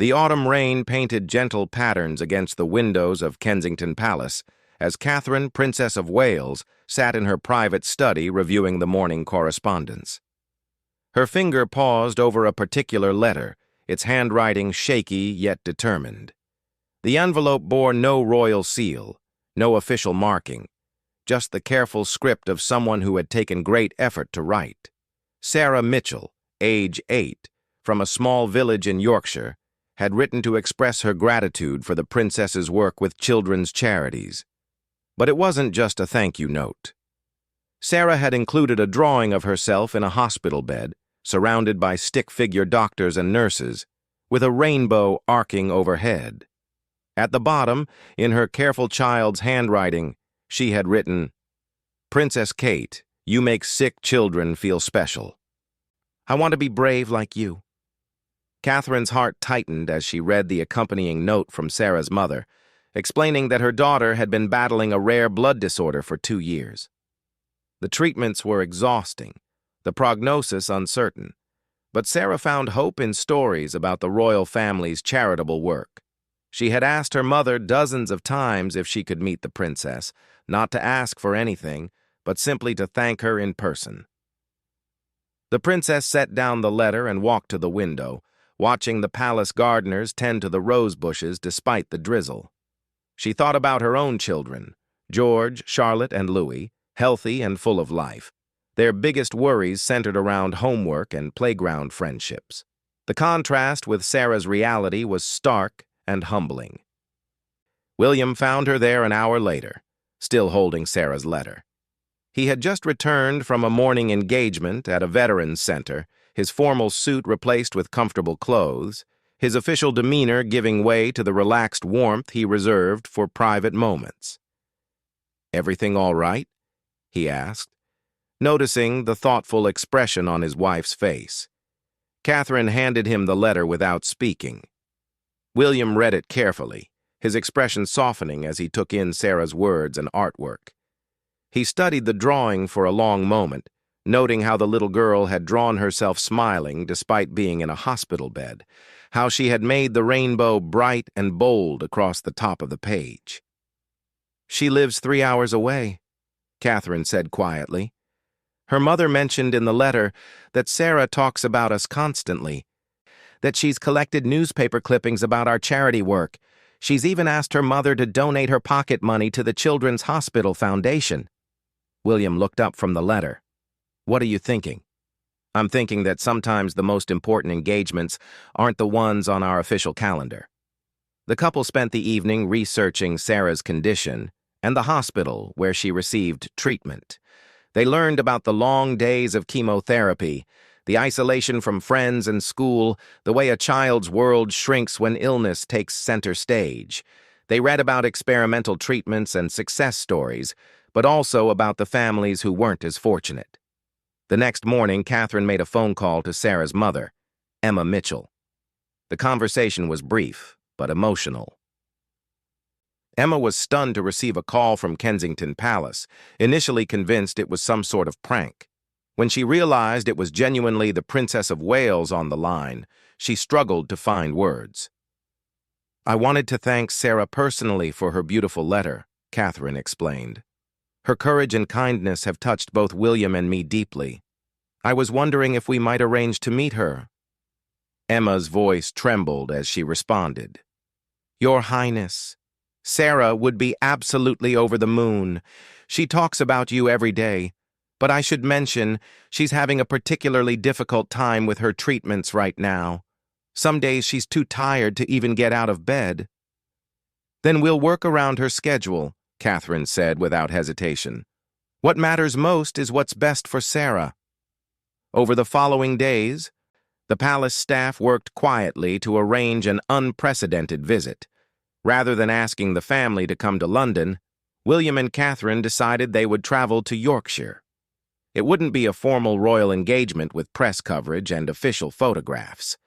The autumn rain painted gentle patterns against the windows of Kensington Palace as Catherine, Princess of Wales, sat in her private study reviewing the morning correspondence. Her finger paused over a particular letter, its handwriting shaky yet determined. The envelope bore no royal seal, no official marking, just the careful script of someone who had taken great effort to write. Sarah Mitchell, age 8, from a small village in Yorkshire, had written to express her gratitude for the princess's work with children's charities. But it wasn't just a thank you note. Sarah had included a drawing of herself in a hospital bed, surrounded by stick-figure doctors and nurses, with a rainbow arcing overhead. At the bottom, in her careful child's handwriting, she had written, "Princess Kate, you make sick children feel special. I want to be brave like you." Catherine's heart tightened as she read the accompanying note from Sarah's mother, explaining that her daughter had been battling a rare blood disorder for 2 years. The treatments were exhausting, the prognosis uncertain, but Sarah found hope in stories about the royal family's charitable work. She had asked her mother dozens of times if she could meet the princess, not to ask for anything, but simply to thank her in person. The princess set down the letter and walked to the window, watching the palace gardeners tend to the rose bushes despite the drizzle. She thought about her own children, George, Charlotte, and Louis, healthy and full of life. Their biggest worries centered around homework and playground friendships. The contrast with Sarah's reality was stark and humbling. William found her there an hour later, still holding Sarah's letter. He had just returned from a morning engagement at a veterans center, his formal suit replaced with comfortable clothes, his official demeanor giving way to the relaxed warmth he reserved for private moments. "Everything all right?" he asked, noticing the thoughtful expression on his wife's face. Catherine handed him the letter without speaking. William read it carefully, his expression softening as he took in Sarah's words and artwork. He studied the drawing for a long moment, noting how the little girl had drawn herself smiling despite being in a hospital bed, how she had made the rainbow bright and bold across the top of the page. "She lives 3 hours away," Catherine said quietly. "Her mother mentioned in the letter that Sarah talks about us constantly, that she's collected newspaper clippings about our charity work. She's even asked her mother to donate her pocket money to the Children's Hospital Foundation." William looked up from the letter. "What are you thinking?" "I'm thinking that sometimes the most important engagements aren't the ones on our official calendar." The couple spent the evening researching Sarah's condition and the hospital where she received treatment. They learned about the long days of chemotherapy, the isolation from friends and school, the way a child's world shrinks when illness takes center stage. They read about experimental treatments and success stories, but also about the families who weren't as fortunate. The next morning, Catherine made a phone call to Sarah's mother, Emma Mitchell. The conversation was brief, but emotional. Emma was stunned to receive a call from Kensington Palace, initially convinced it was some sort of prank. When she realized it was genuinely the Princess of Wales on the line, she struggled to find words. "I wanted to thank Sarah personally for her beautiful letter," Catherine explained. "Her courage and kindness have touched both William and me deeply. I was wondering if we might arrange to meet her." Emma's voice trembled as she responded. "Your Highness, Sarah would be absolutely over the moon. She talks about you every day, but I should mention she's having a particularly difficult time with her treatments right now. Some days she's too tired to even get out of bed." "Then we'll work around her schedule," Catherine said without hesitation. "What matters most is what's best for Sarah." Over the following days, the palace staff worked quietly to arrange an unprecedented visit. Rather than asking the family to come to London, William and Catherine decided they would travel to Yorkshire. It wouldn't be a formal royal engagement with press coverage and official photographs.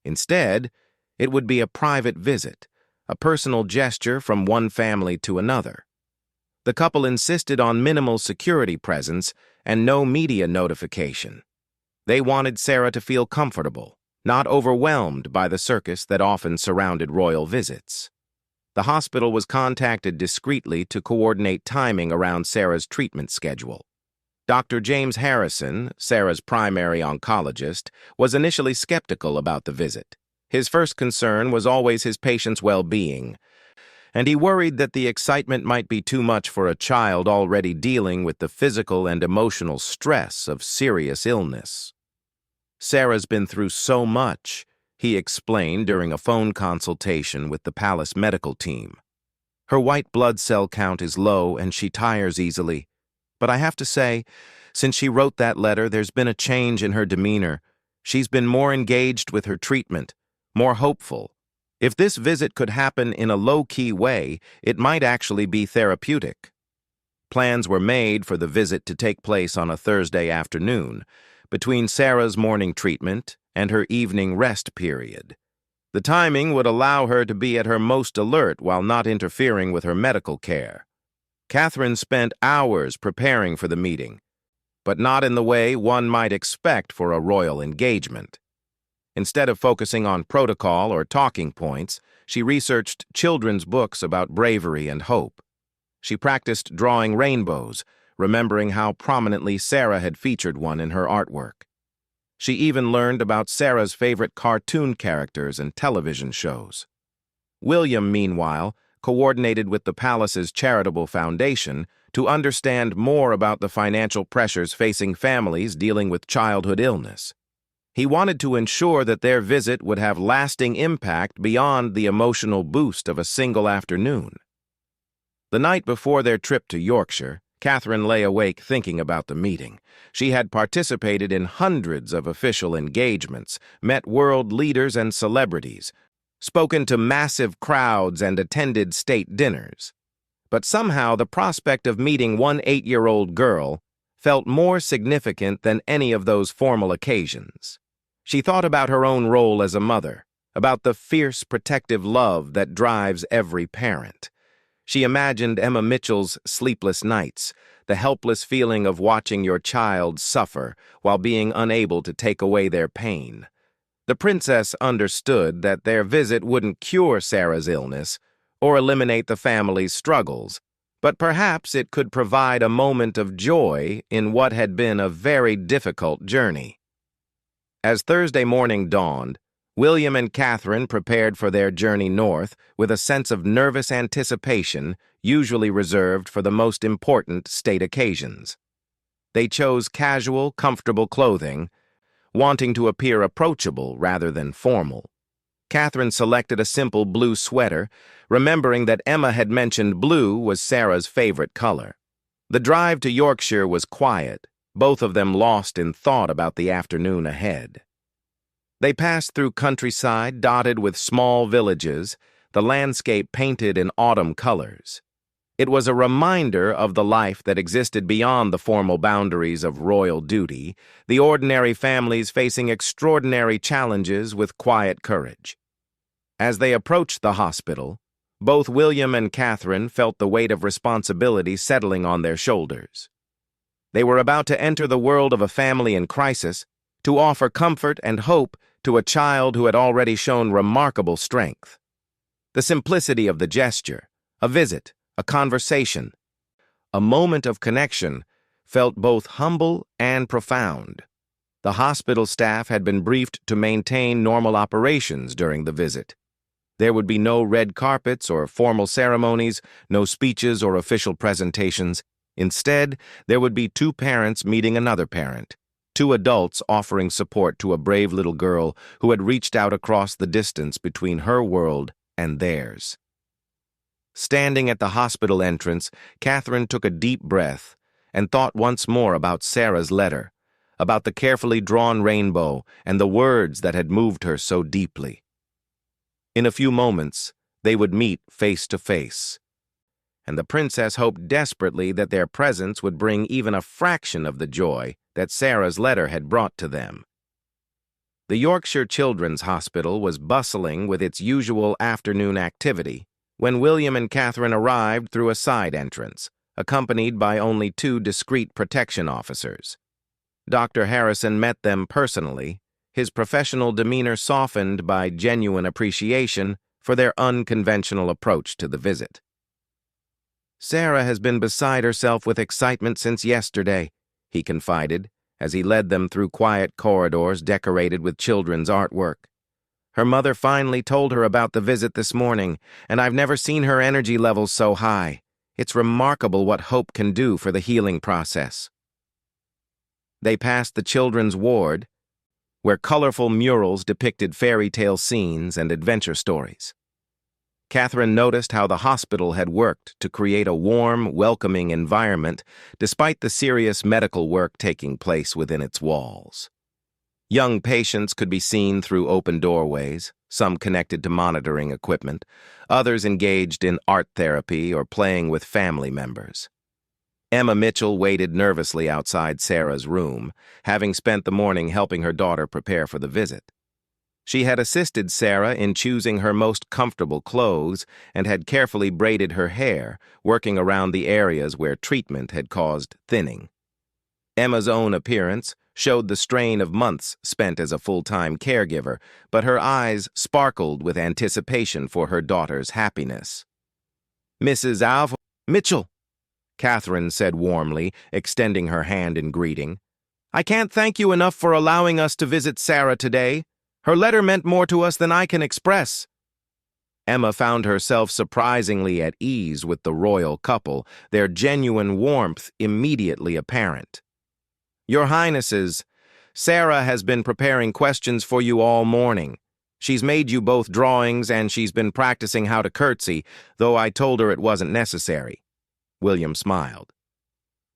Instead, it would be a private visit, a personal gesture from one family to another. The couple insisted on minimal security presence and no media notification. They wanted Sarah to feel comfortable, not overwhelmed by the circus that often surrounded royal visits. The hospital was contacted discreetly to coordinate timing around Sarah's treatment schedule. Dr. James Harrison, Sarah's primary oncologist, was initially skeptical about the visit. His first concern was always his patient's well-being, and he worried that the excitement might be too much for a child already dealing with the physical and emotional stress of serious illness. "Sarah's been through so much," he explained during a phone consultation with the palace medical team. "Her white blood cell count is low and she tires easily. But I have to say, since she wrote that letter, there's been a change in her demeanor. She's been more engaged with her treatment, more hopeful. If this visit could happen in a low-key way, it might actually be therapeutic." Plans were made for the visit to take place on a Thursday afternoon, between Sarah's morning treatment and her evening rest period. The timing would allow her to be at her most alert while not interfering with her medical care. Catherine spent hours preparing for the meeting, but not in the way one might expect for a royal engagement. Instead of focusing on protocol or talking points, she researched children's books about bravery and hope. She practiced drawing rainbows, remembering how prominently Sarah had featured one in her artwork. She even learned about Sarah's favorite cartoon characters and television shows. William, meanwhile, coordinated with the palace's charitable foundation to understand more about the financial pressures facing families dealing with childhood illness. He wanted to ensure that their visit would have lasting impact beyond the emotional boost of a single afternoon. The night before their trip to Yorkshire, Catherine lay awake thinking about the meeting. She had participated in hundreds of official engagements, met world leaders and celebrities, spoken to massive crowds, and attended state dinners. But somehow the prospect of meeting one 8-year-old girl felt more significant than any of those formal occasions. She thought about her own role as a mother, about the fierce protective love that drives every parent. She imagined Emma Mitchell's sleepless nights, the helpless feeling of watching your child suffer while being unable to take away their pain. The princess understood that their visit wouldn't cure Sarah's illness or eliminate the family's struggles, but perhaps it could provide a moment of joy in what had been a very difficult journey. As Thursday morning dawned, William and Catherine prepared for their journey north with a sense of nervous anticipation usually reserved for the most important state occasions. They chose casual, comfortable clothing, wanting to appear approachable rather than formal. Catherine selected a simple blue sweater, remembering that Emma had mentioned blue was Sarah's favorite color. The drive to Yorkshire was quiet, both of them lost in thought about the afternoon ahead. They passed through countryside dotted with small villages, the landscape painted in autumn colors. It was a reminder of the life that existed beyond the formal boundaries of royal duty, the ordinary families facing extraordinary challenges with quiet courage. As they approached the hospital, both William and Catherine felt the weight of responsibility settling on their shoulders. They were about to enter the world of a family in crisis, to offer comfort and hope to a child who had already shown remarkable strength. The simplicity of the gesture, a visit, a conversation, a moment of connection, felt both humble and profound. The hospital staff had been briefed to maintain normal operations during the visit. There would be no red carpets or formal ceremonies, no speeches or official presentations. Instead, there would be two parents meeting another parent, two adults offering support to a brave little girl who had reached out across the distance between her world and theirs. Standing at the hospital entrance, Catherine took a deep breath and thought once more about Sarah's letter, about the carefully drawn rainbow and the words that had moved her so deeply. In a few moments, they would meet face to face, and the princess hoped desperately that their presence would bring even a fraction of the joy that Sarah's letter had brought to them. The Yorkshire Children's Hospital was bustling with its usual afternoon activity when William and Catherine arrived through a side entrance, accompanied by only two discreet protection officers. Dr. Harrison met them personally, his professional demeanor softened by genuine appreciation for their unconventional approach to the visit. "Sarah has been beside herself with excitement since yesterday," he confided, as he led them through quiet corridors decorated with children's artwork. "Her mother finally told her about the visit this morning, and I've never seen her energy levels so high. It's remarkable what hope can do for the healing process." They passed the children's ward, where colorful murals depicted fairy tale scenes and adventure stories. Catherine noticed how the hospital had worked to create a warm, welcoming environment despite the serious medical work taking place within its walls. Young patients could be seen through open doorways, some connected to monitoring equipment, others engaged in art therapy or playing with family members. Emma Mitchell waited nervously outside Sarah's room, having spent the morning helping her daughter prepare for the visit. She had assisted Sarah in choosing her most comfortable clothes and had carefully braided her hair, working around the areas where treatment had caused thinning. Emma's own appearance showed the strain of months spent as a full-time caregiver, but her eyes sparkled with anticipation for her daughter's happiness. "Mrs. Alva Mitchell," Catherine said warmly, extending her hand in greeting. "I can't thank you enough for allowing us to visit Sarah today. Her letter meant more to us than I can express." Emma found herself surprisingly at ease with the royal couple, their genuine warmth immediately apparent. "Your Highnesses, Sarah has been preparing questions for you all morning. She's made you both drawings and she's been practicing how to curtsy, though I told her it wasn't necessary." William smiled.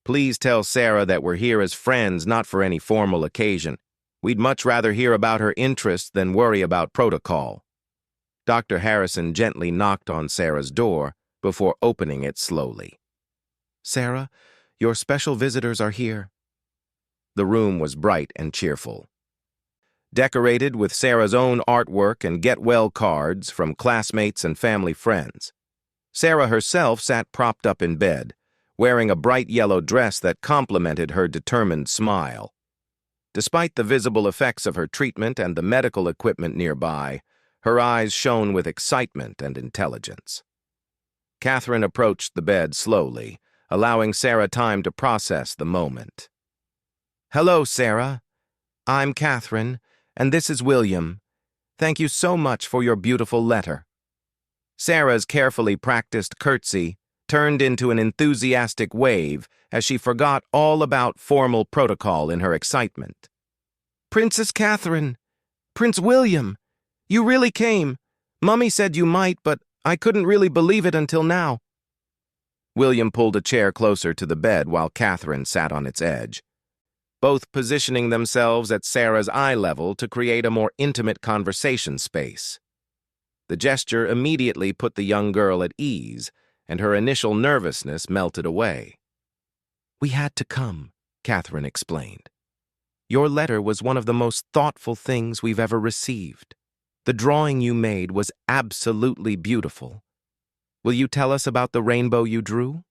"Please tell Sarah that we're here as friends, not for any formal occasion. We'd much rather hear about her interests than worry about protocol." Dr. Harrison gently knocked on Sarah's door before opening it slowly. "Sarah, your special visitors are here." The room was bright and cheerful. Decorated with Sarah's own artwork and get-well cards from classmates and family friends. Sarah herself sat propped up in bed, wearing a bright yellow dress that complemented her determined smile. Despite the visible effects of her treatment and the medical equipment nearby, her eyes shone with excitement and intelligence. Catherine approached the bed slowly, allowing Sarah time to process the moment. "Hello, Sarah. I'm Catherine, and this is William. Thank you so much for your beautiful letter." Sarah's carefully practiced curtsy turned into an enthusiastic wave as she forgot all about formal protocol in her excitement. "Princess Catherine! Prince William! You really came. Mummy said you might, but I couldn't really believe it until now." William pulled a chair closer to the bed while Catherine sat on its edge, both positioning themselves at Sarah's eye level to create a more intimate conversation space. The gesture immediately put the young girl at ease, and her initial nervousness melted away. "We had to come," Catherine explained. "Your letter was one of the most thoughtful things we've ever received. The drawing you made was absolutely beautiful. Will you tell us about the rainbow you drew?"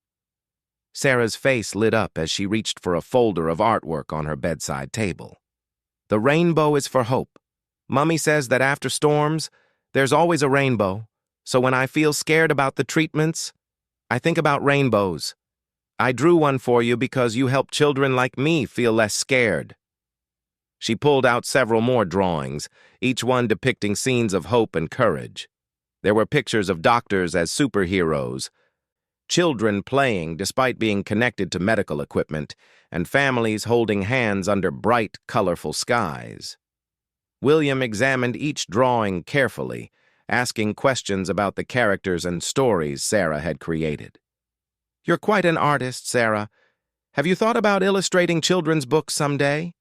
Sarah's face lit up as she reached for a folder of artwork on her bedside table. "The rainbow is for hope. Mummy says that after storms, there's always a rainbow, so when I feel scared about the treatments, I think about rainbows. I drew one for you because you help children like me feel less scared." She pulled out several more drawings, each one depicting scenes of hope and courage. There were pictures of doctors as superheroes, children playing despite being connected to medical equipment, and families holding hands under bright, colorful skies. William examined each drawing carefully, asking questions about the characters and stories Sarah had created. "You're quite an artist, Sarah. Have you thought about illustrating children's books someday?"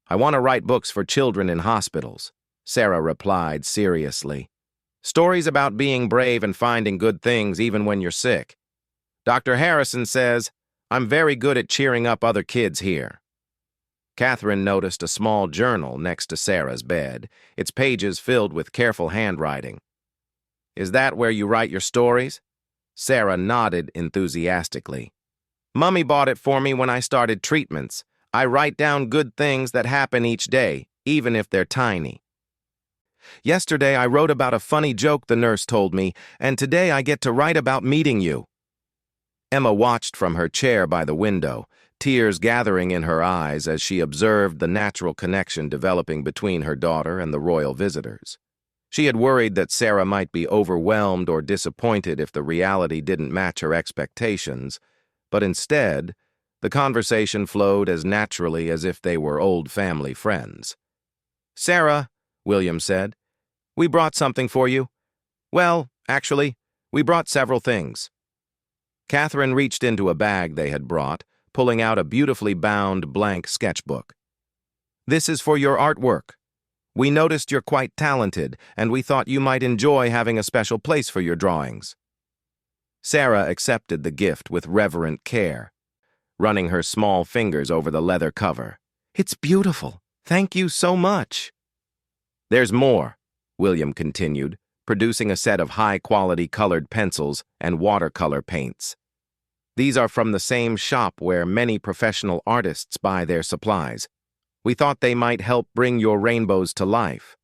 "I want to write books for children in hospitals," Sarah replied seriously. "Stories about being brave and finding good things even when you're sick. Dr. Harrison says I'm very good at cheering up other kids here." Catherine noticed a small journal next to Sarah's bed, its pages filled with careful handwriting. "Is that where you write your stories?" Sarah nodded enthusiastically. "Mummy bought it for me when I started treatments. I write down good things that happen each day, even if they're tiny. Yesterday I wrote about a funny joke the nurse told me, and today I get to write about meeting you. Emma watched from her chair by the window, tears gathering in her eyes as she observed the natural connection developing between her daughter and the royal visitors. She had worried that Sarah might be overwhelmed or disappointed if the reality didn't match her expectations, but instead, the conversation flowed as naturally as if they were old family friends. "Sarah," William said, "we brought something for you. Well, actually, we brought several things." Catherine reached into a bag they had brought, pulling out a beautifully bound blank sketchbook. "This is for your artwork. We noticed you're quite talented, and we thought you might enjoy having a special place for your drawings." Sarah accepted the gift with reverent care, running her small fingers over the leather cover. "It's beautiful. Thank you so much." "There's more," William continued, producing a set of high-quality colored pencils and watercolor paints. "These are from the same shop where many professional artists buy their supplies. We thought they might help bring your rainbows to life."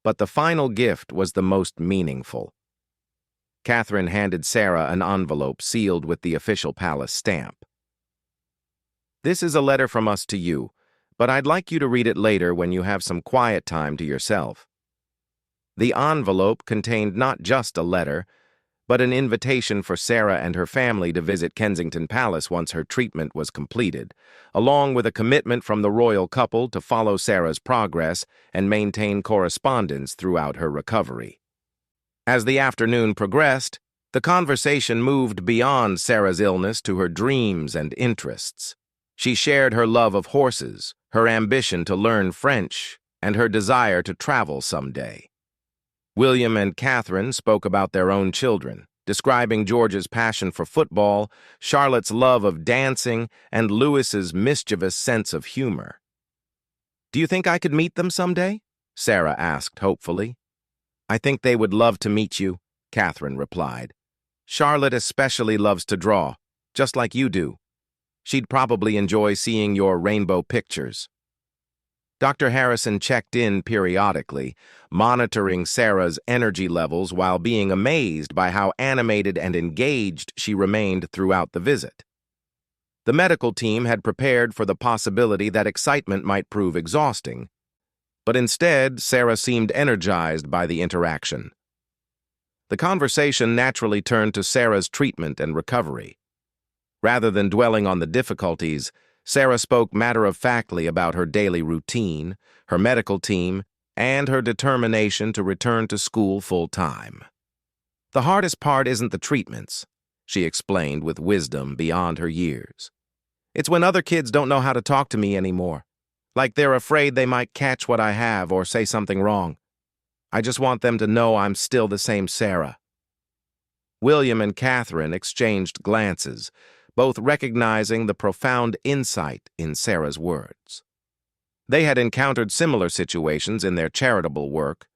But the final gift was the most meaningful. Catherine handed Sarah an envelope sealed with the official palace stamp. "This is a letter from us to you, but I'd like you to read it later when you have some quiet time to yourself." The envelope contained not just a letter, but an invitation for Sarah and her family to visit Kensington Palace once her treatment was completed, along with a commitment from the royal couple to follow Sarah's progress and maintain correspondence throughout her recovery. As the afternoon progressed, the conversation moved beyond Sarah's illness to her dreams and interests. She shared her love of horses, her ambition to learn French, and her desire to travel someday. William and Catherine spoke about their own children, describing George's passion for football, Charlotte's love of dancing, and Louis's mischievous sense of humor. "Do you think I could meet them someday?" Sarah asked hopefully. "I think they would love to meet you," Catherine replied. "Charlotte especially loves to draw, just like you do. She'd probably enjoy seeing your rainbow pictures." Dr. Harrison checked in periodically, monitoring Sarah's energy levels while being amazed by how animated and engaged she remained throughout the visit. The medical team had prepared for the possibility that excitement might prove exhausting, but instead Sarah seemed energized by the interaction. The conversation naturally turned to Sarah's treatment and recovery. Rather than dwelling on the difficulties, Sarah spoke matter-of-factly about her daily routine, her medical team, and her determination to return to school full-time. "The hardest part isn't the treatments," she explained with wisdom beyond her years. "It's when other kids don't know how to talk to me anymore, like they're afraid they might catch what I have or say something wrong. I just want them to know I'm still the same Sarah." William and Catherine exchanged glances, both recognizing the profound insight in Sarah's words. They had encountered similar situations in their charitable work,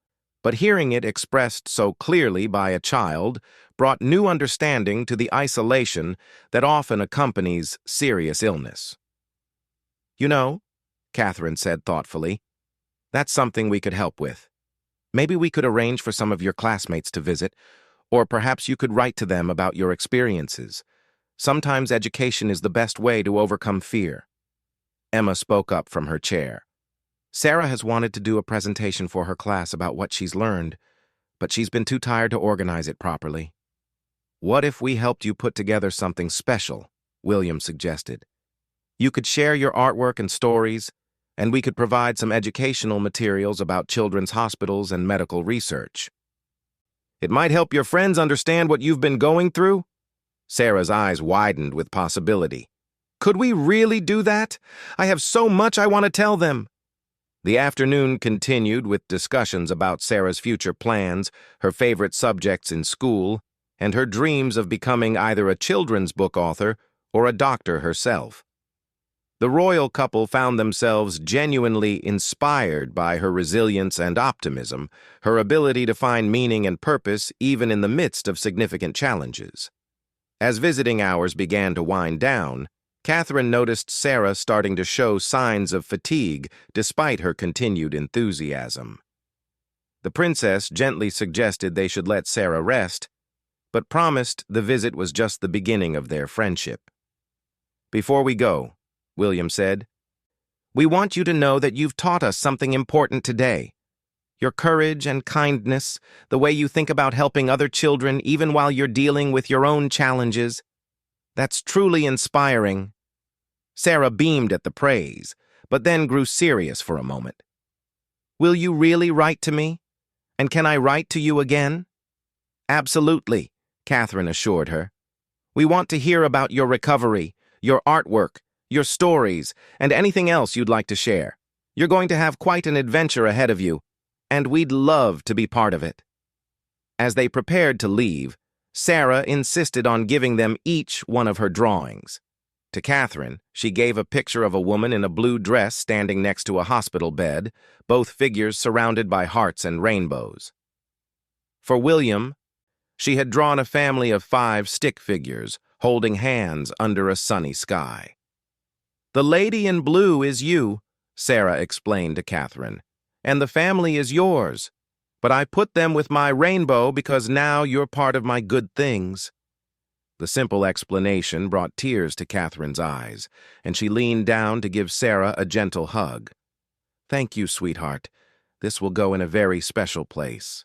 but hearing it expressed so clearly by a child brought new understanding to the isolation that often accompanies serious illness. "You know," Catherine said thoughtfully, "that's something we could help with. Maybe we could arrange for some of your classmates to visit, or perhaps you could write to them about your experiences. Sometimes education is the best way to overcome fear." Emma spoke up from her chair. "Sarah has wanted to do a presentation for her class about what she's learned, but she's been too tired to organize it properly." "What if we helped you put together something special?" William suggested. "You could share your artwork and stories, and we could provide some educational materials about children's hospitals and medical research." "It might help your friends understand what you've been going through?" Sarah's eyes widened with possibility. "Could we really do that? I have so much I want to tell them." The afternoon continued with discussions about Sarah's future plans, her favorite subjects in school, and her dreams of becoming either a children's book author or a doctor herself. The royal couple found themselves genuinely inspired by her resilience and optimism, her ability to find meaning and purpose even in the midst of significant challenges. As visiting hours began to wind down, Catherine noticed Sarah starting to show signs of fatigue despite her continued enthusiasm. The princess gently suggested they should let Sarah rest, but promised the visit was just the beginning of their friendship. "Before we go," William said, "we want you to know that you've taught us something important today. Your courage and kindness, the way you think about helping other children even while you're dealing with your own challenges, that's truly inspiring." Sarah beamed at the praise, but then grew serious for a moment. "Will you really write to me? And can I write to you again?" "Absolutely," Catherine assured her. "We want to hear about your recovery, your artwork, your stories, and anything else you'd like to share. You're going to have quite an adventure ahead of you, and we'd love to be part of it." As they prepared to leave, Sarah insisted on giving them each one of her drawings. To Catherine, she gave a picture of a woman in a blue dress standing next to a hospital bed, both figures surrounded by hearts and rainbows. For William, she had drawn a family of 5 stick figures holding hands under a sunny sky. "The lady in blue is you," Sarah explained to Catherine, "and the family is yours, but I put them with my rainbow because now you're part of my good things." The simple explanation brought tears to Catherine's eyes, and she leaned down to give Sarah a gentle hug. "Thank you, sweetheart. This will go in a very special place."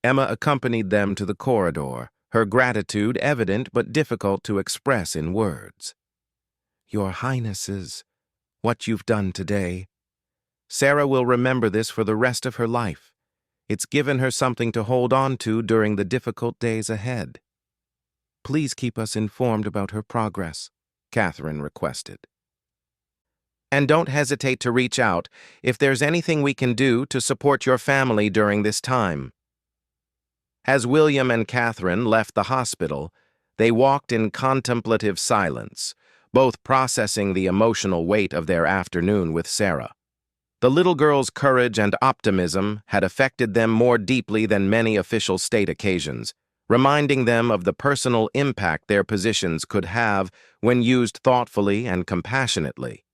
Emma accompanied them to the corridor, her gratitude evident but difficult to express in words. "Your Highnesses, what you've done today. Sarah will remember this for the rest of her life. It's given her something to hold on to during the difficult days ahead. Please keep us informed about her progress," Catherine requested. "And don't hesitate to reach out if there's anything we can do to support your family during this time." As William and Catherine left the hospital, they walked in contemplative silence, both processing the emotional weight of their afternoon with Sarah. The little girl's courage and optimism had affected them more deeply than many official state occasions, reminding them of the personal impact their positions could have when used thoughtfully and compassionately.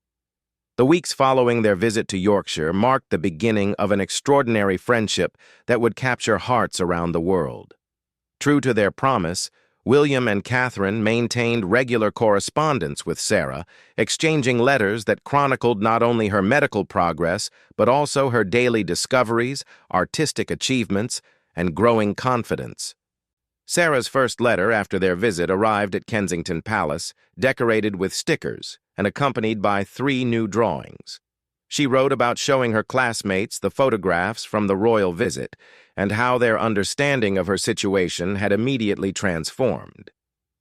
The weeks following their visit to Yorkshire marked the beginning of an extraordinary friendship that would capture hearts around the world. True to their promise, William and Catherine maintained regular correspondence with Sarah, exchanging letters that chronicled not only her medical progress, but also her daily discoveries, artistic achievements, and growing confidence. Sarah's first letter after their visit arrived at Kensington Palace, decorated with stickers and accompanied by 3 new drawings. She wrote about showing her classmates the photographs from the royal visit and how their understanding of her situation had immediately transformed.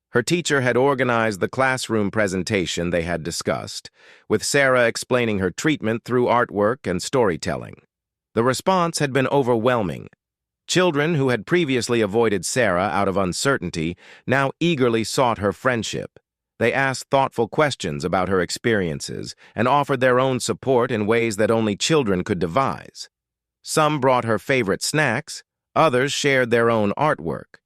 Her teacher had organized the classroom presentation they had discussed, with Sarah explaining her treatment through artwork and storytelling. The response had been overwhelming. Children who had previously avoided Sarah out of uncertainty now eagerly sought her friendship. They asked thoughtful questions about her experiences and offered their own support in ways that only children could devise. Some brought her favorite snacks, others shared their own artwork,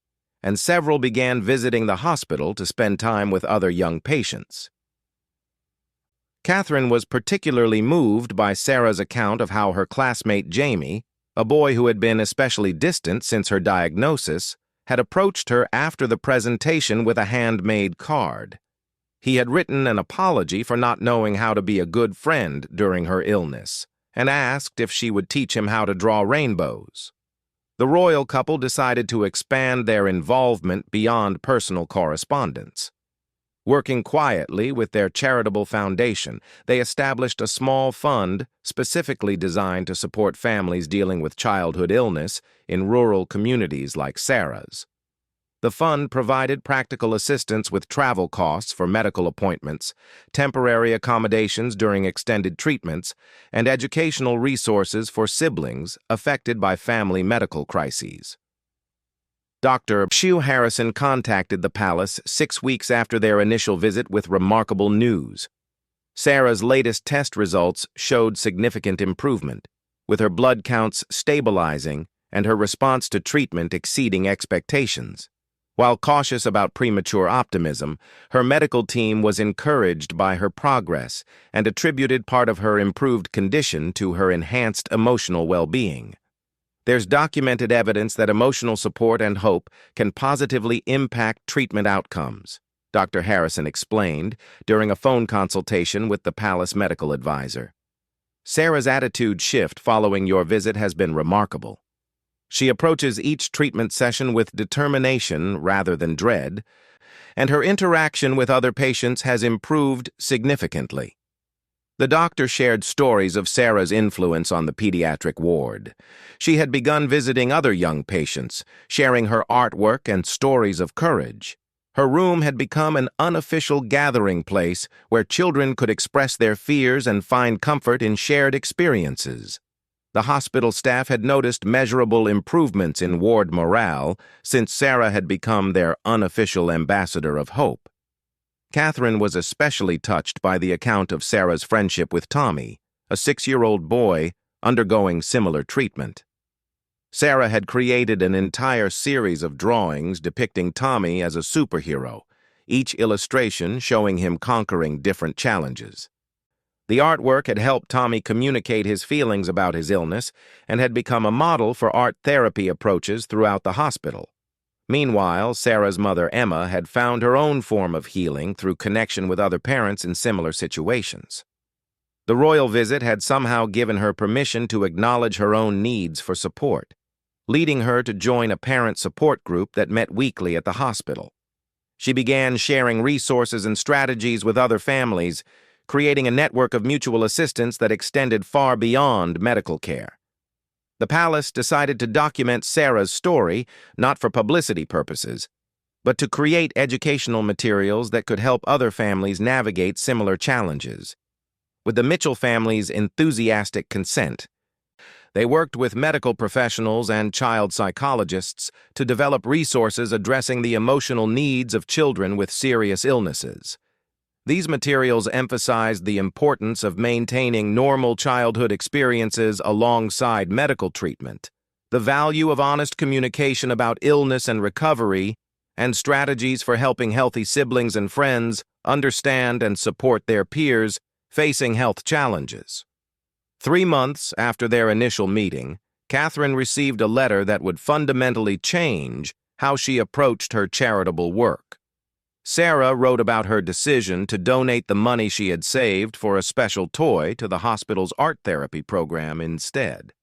and several began visiting the hospital to spend time with other young patients. Catherine was particularly moved by Sarah's account of how her classmate Jamie, a boy who had been especially distant since her diagnosis, had approached her after the presentation with a handmade card. He had written an apology for not knowing how to be a good friend during her illness, and asked if she would teach him how to draw rainbows. The royal couple decided to expand their involvement beyond personal correspondence. Working quietly with their charitable foundation, they established a small fund specifically designed to support families dealing with childhood illness in rural communities like Sarah's. The fund provided practical assistance with travel costs for medical appointments, temporary accommodations during extended treatments, and educational resources for siblings affected by family medical crises. Dr. Hugh Harrison contacted the palace 6 weeks after their initial visit with remarkable news. Sarah's latest test results showed significant improvement, with her blood counts stabilizing and her response to treatment exceeding expectations. While cautious about premature optimism, her medical team was encouraged by her progress and attributed part of her improved condition to her enhanced emotional well-being. There's documented evidence that emotional support and hope can positively impact treatment outcomes, Dr. Harrison explained during a phone consultation with the Palace medical advisor. Sarah's attitude shift following your visit has been remarkable. She approaches each treatment session with determination rather than dread, and her interaction with other patients has improved significantly. The doctor shared stories of Sarah's influence on the pediatric ward. She had begun visiting other young patients, sharing her artwork and stories of courage. Her room had become an unofficial gathering place where children could express their fears and find comfort in shared experiences. The hospital staff had noticed measurable improvements in ward morale since Sarah had become their unofficial ambassador of hope. Catherine was especially touched by the account of Sarah's friendship with Tommy, a 6-year-old boy undergoing similar treatment. Sarah had created an entire series of drawings depicting Tommy as a superhero, each illustration showing him conquering different challenges. The artwork had helped Tommy communicate his feelings about his illness and had become a model for art therapy approaches throughout the hospital. Meanwhile, Sarah's mother, Emma, had found her own form of healing through connection with other parents in similar situations. The royal visit had somehow given her permission to acknowledge her own needs for support, leading her to join a parent support group that met weekly at the hospital. She began sharing resources and strategies with other families, creating a network of mutual assistance that extended far beyond medical care. The palace decided to document Sarah's story, not for publicity purposes, but to create educational materials that could help other families navigate similar challenges. With the Mitchell family's enthusiastic consent, they worked with medical professionals and child psychologists to develop resources addressing the emotional needs of children with serious illnesses. These materials emphasized the importance of maintaining normal childhood experiences alongside medical treatment, the value of honest communication about illness and recovery, and strategies for helping healthy siblings and friends understand and support their peers facing health challenges. 3 months after their initial meeting, Catherine received a letter that would fundamentally change how she approached her charitable work. Sarah wrote about her decision to donate the money she had saved for a special toy to the hospital's art therapy program instead.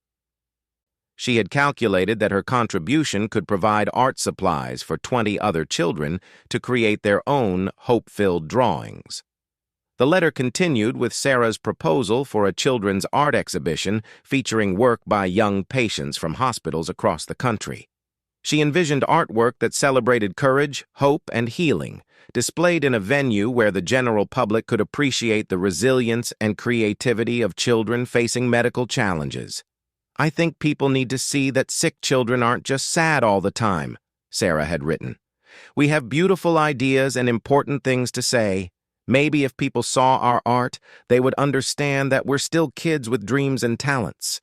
She had calculated that her contribution could provide art supplies for 20 other children to create their own hope-filled drawings. The letter continued with Sarah's proposal for a children's art exhibition featuring work by young patients from hospitals across the country. She envisioned artwork that celebrated courage, hope, and healing, displayed in a venue where the general public could appreciate the resilience and creativity of children facing medical challenges. "I think people need to see that sick children aren't just sad all the time," Sarah had written. "We have beautiful ideas and important things to say. Maybe if people saw our art, they would understand that we're still kids with dreams and talents,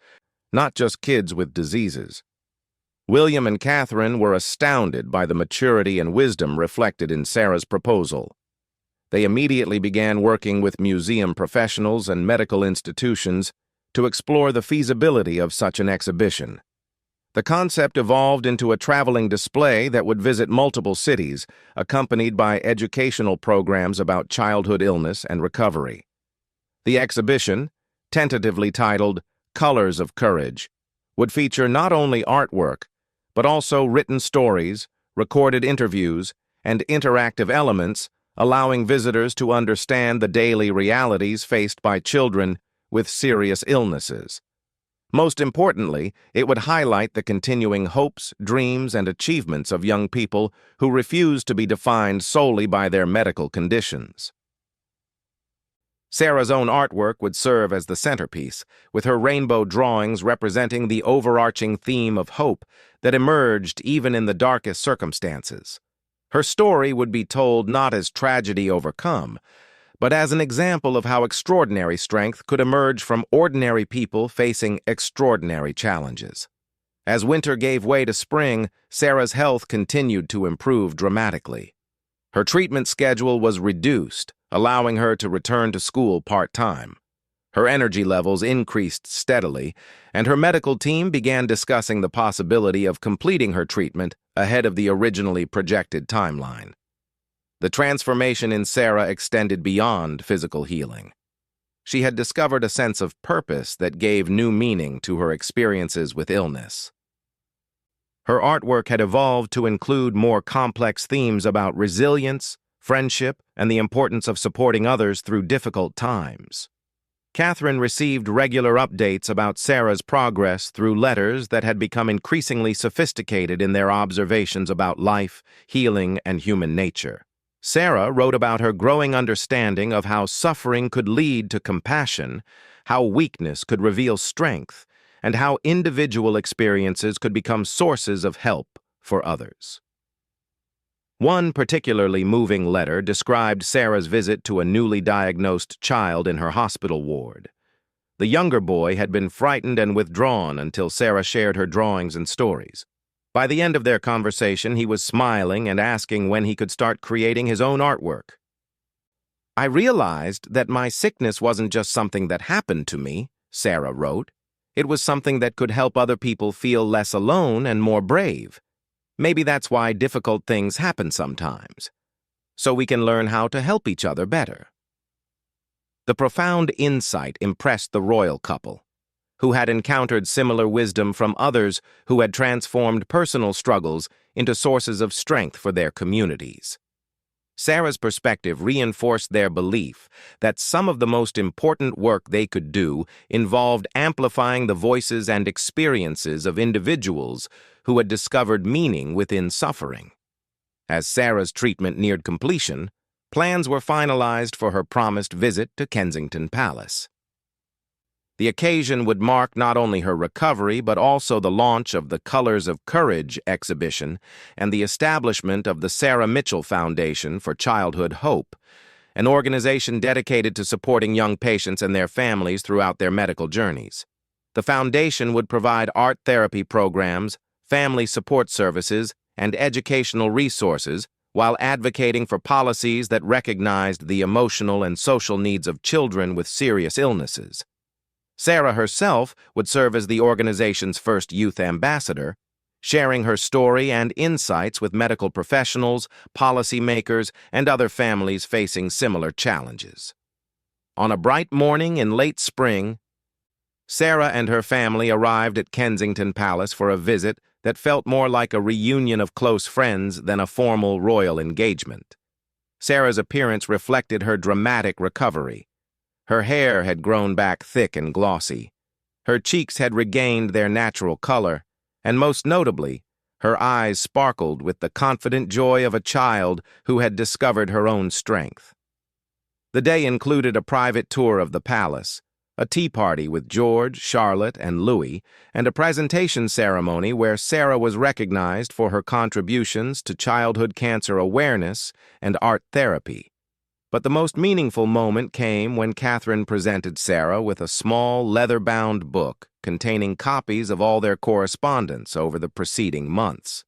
not just kids with diseases." William and Catherine were astounded by the maturity and wisdom reflected in Sarah's proposal. They immediately began working with museum professionals and medical institutions to explore the feasibility of such an exhibition. The concept evolved into a traveling display that would visit multiple cities, accompanied by educational programs about childhood illness and recovery. The exhibition, tentatively titled Colors of Courage, would feature not only artwork, but also written stories, recorded interviews, and interactive elements, allowing visitors to understand the daily realities faced by children with serious illnesses. Most importantly, it would highlight the continuing hopes, dreams, and achievements of young people who refuse to be defined solely by their medical conditions. Sarah's own artwork would serve as the centerpiece, with her rainbow drawings representing the overarching theme of hope that emerged even in the darkest circumstances. Her story would be told not as tragedy overcome, but as an example of how extraordinary strength could emerge from ordinary people facing extraordinary challenges. As winter gave way to spring, Sarah's health continued to improve dramatically. Her treatment schedule was reduced, allowing her to return to school part-time. Her energy levels increased steadily, and her medical team began discussing the possibility of completing her treatment ahead of the originally projected timeline. The transformation in Sarah extended beyond physical healing. She had discovered a sense of purpose that gave new meaning to her experiences with illness. Her artwork had evolved to include more complex themes about resilience, friendship, and the importance of supporting others through difficult times. Catherine received regular updates about Sarah's progress through letters that had become increasingly sophisticated in their observations about life, healing, and human nature. Sarah wrote about her growing understanding of how suffering could lead to compassion, how weakness could reveal strength, and how individual experiences could become sources of help for others. One particularly moving letter described Sarah's visit to a newly diagnosed child in her hospital ward. The younger boy had been frightened and withdrawn until Sarah shared her drawings and stories. By the end of their conversation, he was smiling and asking when he could start creating his own artwork. "I realized that my sickness wasn't just something that happened to me," Sarah wrote. "It was something that could help other people feel less alone and more brave. Maybe that's why difficult things happen sometimes, so we can learn how to help each other better." The profound insight impressed the royal couple, who had encountered similar wisdom from others who had transformed personal struggles into sources of strength for their communities. Sarah's perspective reinforced their belief that some of the most important work they could do involved amplifying the voices and experiences of individuals who had discovered meaning within suffering. As Sarah's treatment neared completion, plans were finalized for her promised visit to Kensington Palace. The occasion would mark not only her recovery but also the launch of the Colors of Courage exhibition and the establishment of the Sarah Mitchell Foundation for Childhood Hope, an organization dedicated to supporting young patients and their families throughout their medical journeys. The foundation would provide art therapy programs, family support services, and educational resources while advocating for policies that recognized the emotional and social needs of children with serious illnesses. Sarah herself would serve as the organization's first youth ambassador, sharing her story and insights with medical professionals, policymakers, and other families facing similar challenges. On a bright morning in late spring, Sarah and her family arrived at Kensington Palace for a visit that felt more like a reunion of close friends than a formal royal engagement. Sarah's appearance reflected her dramatic recovery. Her hair had grown back thick and glossy. Her cheeks had regained their natural color, and most notably, her eyes sparkled with the confident joy of a child who had discovered her own strength. The day included a private tour of the palace, a tea party with George, Charlotte, and Louis, and a presentation ceremony where Sarah was recognized for her contributions to childhood cancer awareness and art therapy. But the most meaningful moment came when Catherine presented Sarah with a small, leather-bound book containing copies of all their correspondence over the preceding months.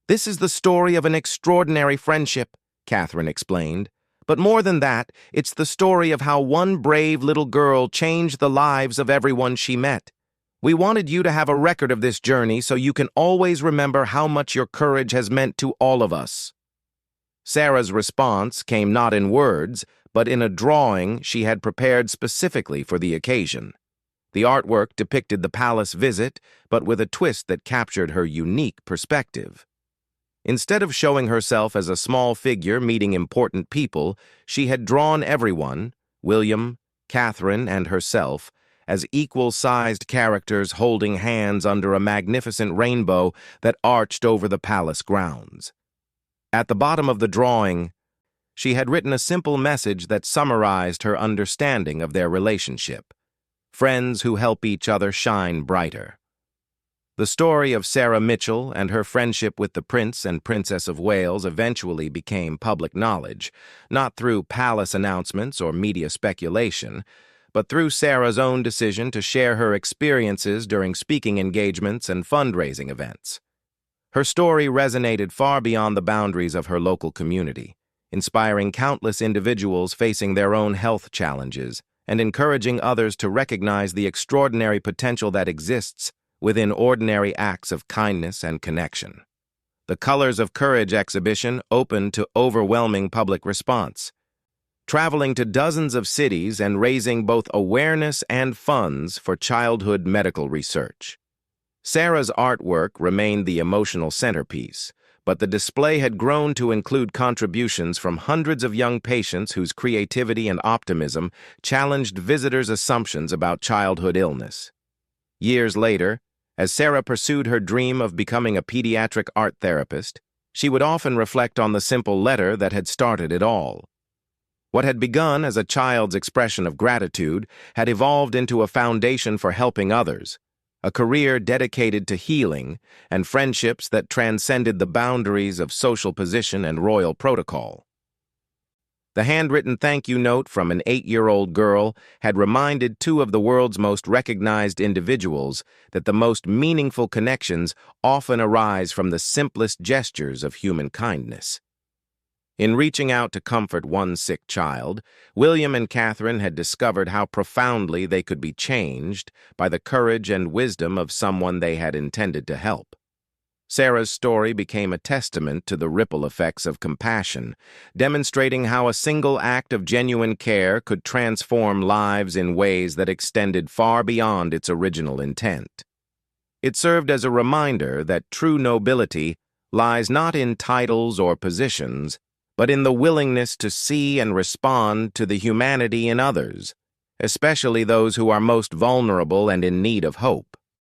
"This is the story of an extraordinary friendship," Catherine explained. "But more than that, it's the story of how one brave little girl changed the lives of everyone she met. We wanted you to have a record of this journey so you can always remember how much your courage has meant to all of us." Sarah's response came not in words, but in a drawing she had prepared specifically for the occasion. The artwork depicted the palace visit, but with a twist that captured her unique perspective. Instead of showing herself as a small figure meeting important people, she had drawn everyone, William, Catherine, and herself, as equal-sized characters holding hands under a magnificent rainbow that arched over the palace grounds. At the bottom of the drawing, she had written a simple message that summarized her understanding of their relationship: friends who help each other shine brighter. The story of Sarah Mitchell and her friendship with the Prince and Princess of Wales eventually became public knowledge, not through palace announcements or media speculation, but through Sarah's own decision to share her experiences during speaking engagements and fundraising events. Her story resonated far beyond the boundaries of her local community, inspiring countless individuals facing their own health challenges and encouraging others to recognize the extraordinary potential that exists within ordinary acts of kindness and connection. The Colors of Courage exhibition opened to overwhelming public response, traveling to dozens of cities and raising both awareness and funds for childhood medical research. Sarah's artwork remained the emotional centerpiece, but the display had grown to include contributions from hundreds of young patients whose creativity and optimism challenged visitors' assumptions about childhood illness. Years later, as Sarah pursued her dream of becoming a pediatric art therapist, she would often reflect on the simple letter that had started it all. What had begun as a child's expression of gratitude had evolved into a foundation for helping others, a career dedicated to healing, and friendships that transcended the boundaries of social position and royal protocol. The handwritten thank you note from an 8-year-old girl had reminded two of the world's most recognized individuals that the most meaningful connections often arise from the simplest gestures of human kindness. In reaching out to comfort one sick child, William and Catherine had discovered how profoundly they could be changed by the courage and wisdom of someone they had intended to help. Sarah's story became a testament to the ripple effects of compassion, demonstrating how a single act of genuine care could transform lives in ways that extended far beyond its original intent. It served as a reminder that true nobility lies not in titles or positions, but in the willingness to see and respond to the humanity in others, especially those who are most vulnerable and in need of hope.